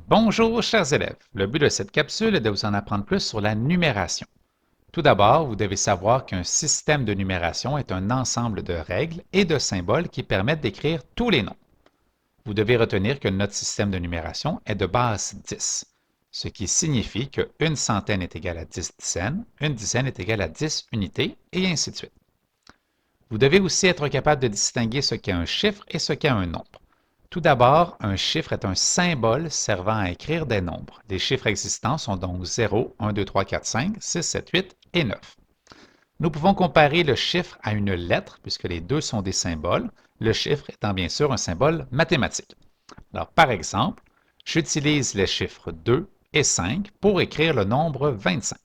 Bonjour, chers élèves. Le but de cette capsule est de vous en apprendre plus sur la numération. Tout d'abord, vous devez savoir qu'un système de numération est un ensemble de règles et de symboles qui permettent d'écrire tous les noms. Vous devez retenir que notre système de numération est de base 10, ce qui signifie qu'une centaine est égale à 10 dizaines, une dizaine est égale à 10 unités, et ainsi de suite. Vous devez aussi être capable de distinguer ce qu'est un chiffre et ce qu'est un nombre. Tout d'abord, un chiffre est un symbole servant à écrire des nombres. Les chiffres existants sont donc 0, 1, 2, 3, 4, 5, 6, 7, 8 et 9. Nous pouvons comparer le chiffre à une lettre, puisque les deux sont des symboles, le chiffre étant bien sûr un symbole mathématique. Alors, par exemple, j'utilise les chiffres 2 et 5 pour écrire le nombre 25.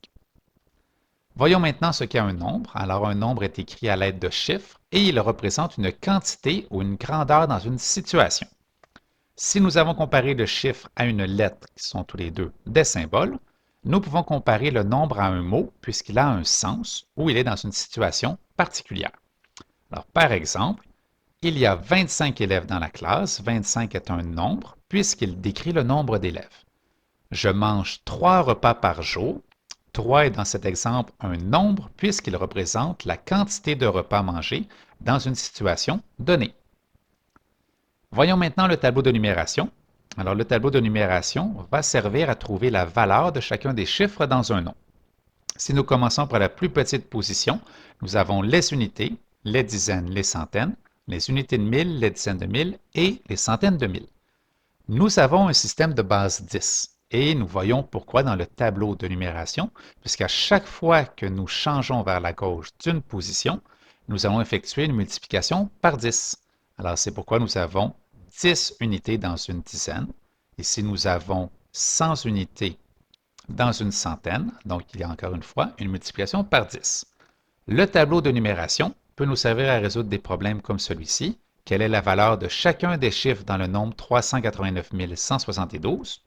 Voyons maintenant ce qu'est un nombre. Alors, un nombre est écrit à l'aide de chiffres et il représente une quantité ou une grandeur dans une situation. Si nous avons comparé le chiffre à une lettre, qui sont tous les deux des symboles, nous pouvons comparer le nombre à un mot puisqu'il a un sens ou il est dans une situation particulière. Alors, par exemple, il y a 25 élèves dans la classe. 25 est un nombre puisqu'il décrit le nombre d'élèves. Je mange 3 repas par jour. 3 est dans cet exemple un nombre puisqu'il représente la quantité de repas mangés dans une situation donnée. Voyons maintenant le tableau de numération. Alors, le tableau de numération va servir à trouver la valeur de chacun des chiffres dans un nom. Si nous commençons par la plus petite position, nous avons les unités, les dizaines, les centaines, les unités de mille, les dizaines de mille et les centaines de mille. Nous avons un système de base 10 et nous voyons pourquoi dans le tableau de numération, puisqu'à chaque fois que nous changeons vers la gauche d'une position, nous allons effectuer une multiplication par 10. Alors, c'est pourquoi nous avons 10 unités dans une dizaine. Ici, nous avons 100 unités dans une centaine. Donc, il y a encore une fois une multiplication par 10. Le tableau de numération peut nous servir à résoudre des problèmes comme celui-ci. Quelle est la valeur de chacun des chiffres dans le nombre 389 172?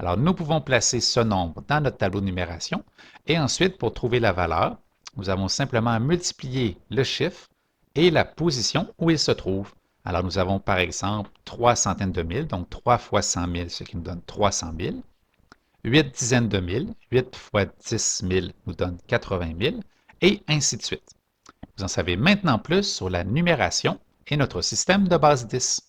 Alors, nous pouvons placer ce nombre dans notre tableau de numération et ensuite, pour trouver la valeur, nous avons simplement à multiplier le chiffre et la position où il se trouve. Alors, nous avons par exemple 3 centaines de mille, donc 3 fois 100 000, ce qui nous donne 300 000. 8 dizaines de mille, 8 fois 10 000 nous donne 80 000, et ainsi de suite. Vous en savez maintenant plus sur la numération et notre système de base 10.